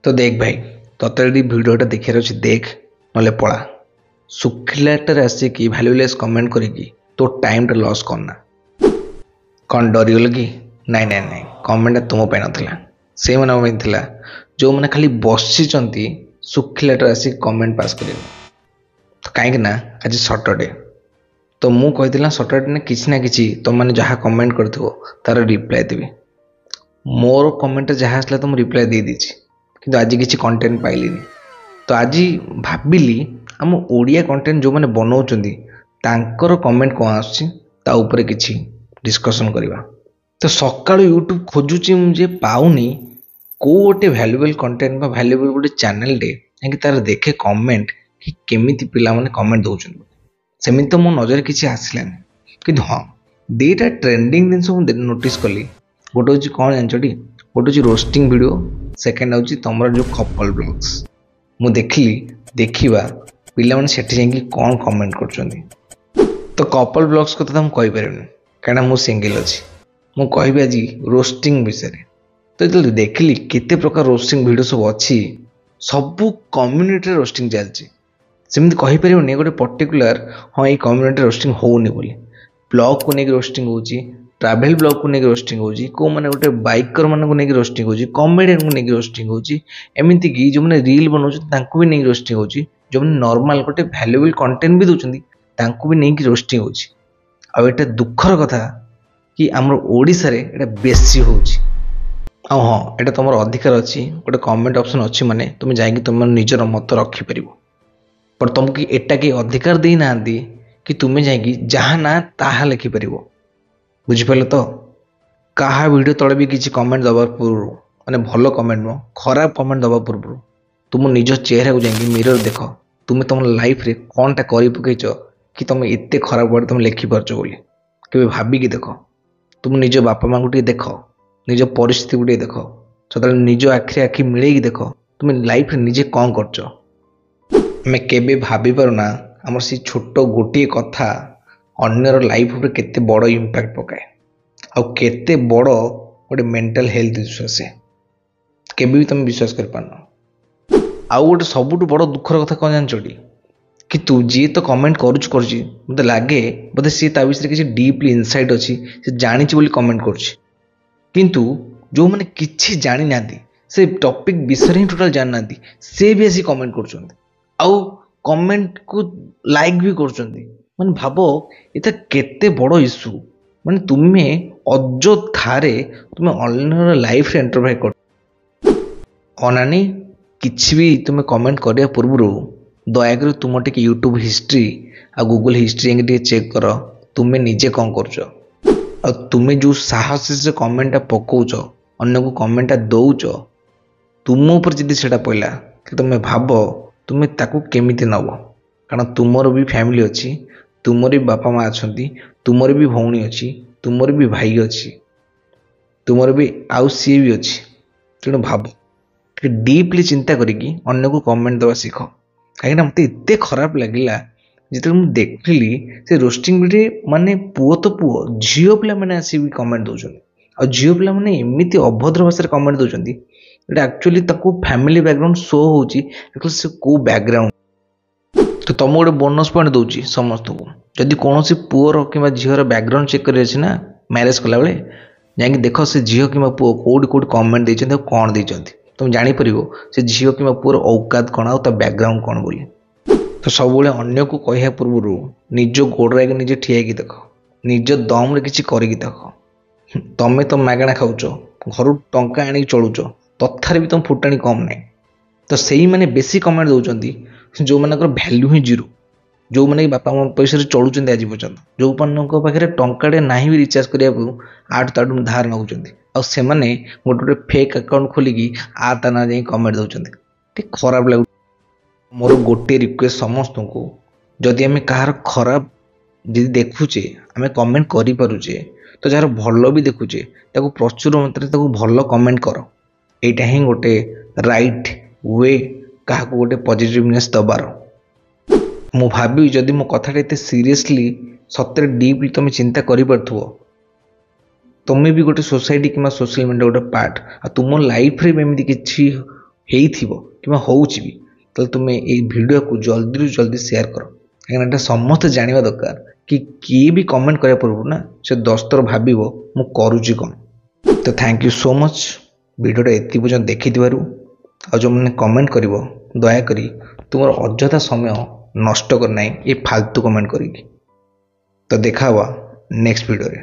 तो देख भाई तोते यदि भिडियोटा देखार अच्छे देख ना पला शुखिलाटे आसिकी भैल्यूलेस कमेंट करी तो टाइम लॉस करना कौन डरीगल कि नाई नाई नाई कमेंटा तुम नाला से मैंने जो मैंने खाली बसी शुखिलाटे आसिक कमेंट पास कर तो कहीं आज सटरडे तो मु कही सटरडे ने किसी ना कि तुम मैंने जहाँ कमेंट कर तार रिप्लाई देवी मोर कमेंट जहाँ आसला तो मुझे रिप्लाई दे दीची किंतु आज किसी कंटेंट पाइली तो आज भाविली आम ओडिया कंटेंट जो मैंने बनाऊँच तांकर कमेंट कौन आसता किसी डिस्कसन करवा तो सका यूट्यूब खोजुची मुझे पाऊनी को गोटे भैल्युएबल कंटेंट भैल्युएबल गोटे चैनल टे तार देखे कमेंट कि केमिति पिला माने कमेंट दौरान सेमि तो मो नजर किसी आसलानी कि हाँ दुईटा ट्रेंडिंग जिन नोटिस कली गोटे हूँ कौन जानछटी गोटे हूँ रोस्टिंग वीडियो सेकेंड हूँ तुम जो कपल ब्लॉग्स मु देखिली देखा पिला माने सेठी जाइए कौन कमेंट कर तो कपल ब्लॉग्स को तो मुझे कहीपर कहीं मु सिंगल अच्छी मु कहि आज रोस्टिंग विषय तो जो देखिली केते प्रकार रोस्टिंग वीडियो सब अच्छी सबू कम्युनिटी रोस्टिंग चलती सेमती कहीपर गोटे पर्टिकुलर हाँ ये कम्युनिटी रोस्टिंग होनी बोली ब्लॉग को लेकिन रोस्टिंग होची ट्रैवल ब्लॉग को लेकिन रोस्टिंग होची को माने गोटे बाइकर मान को लेकिन रोस्टिंग होची कॉमेडियन को लेकिन रोस्टिंग होची एमती कि जो मैंने रील बनाऊँ भी नहीं रोस्टिंग होची जो मैंने नॉर्मल गोटे वैल्यूएबल कंटेंट भी दौरान भी नहीं रोस्टिंग होची आ एटा दुखर कथा कि आम ओडिशा रे एटा बेसी होची हाँ एटा तुम अधिकार अच्छी गोटे कमेंट ऑप्शन अच्छी माने तुम जाइए तुम निजर मत रखिपर पर तुमको एटा कि अधिकार दे ना कि तुम्हें जाइए जहाँ ना ताहा लिखिपर बुझिपाल तो कहा वीडियो तले भी किसी कमेंट दबा पूर्व माने भल कमेंट नो खराब कमेंट दबा पूर्व तुम निज चेहरा को जाइए मिरर देख तुम्हें तुम लाइफ रे कौनटा कर पकईच कि तुम एत खराब वर्ड तुम लिखिपारच बोली केवे भाविकी देख तुम निज बापा माँ को देख निज परिस्थिति को देख सदा निज आखिरी आखि मिले देख तुम लाइफ रे निजे कौन करछ आम केवे भाभी पारुना आम से छोट गोटे कथा अन्यर लाइफ रे केते बड़ इम्पैक्ट पकाए आ केते बड़ गोटे मेंटल हेल्थ इश्यू से केवे भी तुम विश्वास कर पारन आउ गोटे सबुठ बड़ दुखर कथा कौन जानछटी कि तू जी तो कमेंट करुच मत लगे बोधे सी ता विषय किसी डीपली इनसाइट अच्छी से जानी बोली कमेंट किंतु जो मैंने किसी जानी ना से टॉपिक विषय ही टोटाल जान ना से भी आसी कमेंट कर कमेंट को लाइक भी कर माने भाव ये केते बड़ इश्यू माने तुम्हें अଯଥାରେ तुम्हें अन्य लाइफ रे एंटरफेयर कर अनानी किसी भी तुम्हें कमेंट करिया पूर्व दयाकर तुम टे यूट्यूब हिस्ट्री आ गूगल हिस्ट्री टे चेक कर तुम्हें निजे कौन कर तुम्हें जो साहस से कमेंटा पकाउच अन्न को कमेंटा दौच तुम ऊपर जदि सेटा पड़ा कि तुम्हें भाव तुम्हें ताकू केमिति नब कारण तुमर भी फैमिली अच्छी तुमर भी बापा माँ अच्छा तुमर भी भौणी अच्छी तुमर भी भाई अच्छी तुमर भी आउ सी भी अच्छी तेणु भाव डीपली चिंता करिकी अन्न को कमेंट दवा सीख कहीं मत एत खराब लगे जिते मुझे देखिली से रोस्टिंग वीडियो माने पुओ तो पुओ झील पिला मैंने आसी कमेंट दौरान आ झील पिला मैंने एमती अभद्र भाषा कमेंट दौरान ये एक्चुअली फैमिली बैकग्राउंड शो होची से को बैकग्राउंड तो तुम गोटे बोनस पॉइंट दूची समस्त को जदि कौन पुओर कि झीर बैकग्राउंड चेक कर मैरेज कला बेले जाकि देख से झील कि पुओ कौटी कौटी कमेंट देते कौन देते तुम जापर से झील कि पुओर औकात कौन आ बैकग्राउंड कौन बोली तो सब अन्य को कह पूर्व निज गोड़ निजे ठिया देख निज दम रे किसी कर देख तमें तो मागणा खाऊच घर टंका आनी चलुच तथार भी तुम फुटाणी कम ना तो से मैंने बेसी कमेंट दौरान जो मानकर भैल्यू ही जीरो जो मैंने बापा माँ पैसा चलुँच आज पर्यटन जो पाखे टंकाटे ना भी रिचार्ज करने आठ ताटू धार मागुंट आसे गोटे गोटे फेक अकाउंट खोलिकी आ ता ना जा कमेंट दौरान खराब लगुच मोर गोटे रिक्वेस्ट समस्त को जदि आम कहार खराब जी देखुचे आम कमेंट करें तो जार भल भी देखुचे प्रचुर मात्रा भल कमेंट कर यहाँ ही गोटे राइट वे क्या गोटे पॉजिटिवनेस दबार मु भावी जदि मो कथा एत सीरियसली सत्य डीपली तुम चिंता कर तुम्हें भी गोटे सोसाइटी कि सोशल मीडिया गोटे पार्ट आ तुम लाइफ रे एमती किसी ହେଇଥିବ କିମ୍ବା ହେଉଛି ବି ତାହେଲେ ତୁମେ ଏଇ ଭିଡ଼ିଓକୁ ଜଲ୍ଦିରୁ ଜଲ୍ଦି ସେୟାର କର, କାହିଁକିନା ଏଇଟା ସମସ୍ତେ ଜାଣିବା ଦରକାର କି କିଏ ବି କମେଣ୍ଟ କରିବା ପୂର୍ବରୁ ନା ସେ 10 ଥର ଭାବିବ ମୁଁ କରୁଛି କ'ଣ। ତ ଥ୍ୟାଙ୍କ ୟୁ ସୋ ମଚ୍ ଭିଡ଼ିଓଟା ଏତିକି ପର୍ଯ୍ୟନ୍ତ ଦେଖିଥିବାରୁ। ଆଉ ଯେଉଁମାନେ କମେଣ୍ଟ କରିବ ଦୟାକରି ତୁମର ଅଯଥା ସମୟ ନଷ୍ଟ କର ନାହିଁ ଏ ଫାଲତୁ କମେଣ୍ଟ କରିକି। ତ ଦେଖା ହେବା ନେକ୍ସଟ ଭିଡ଼ିଓରେ।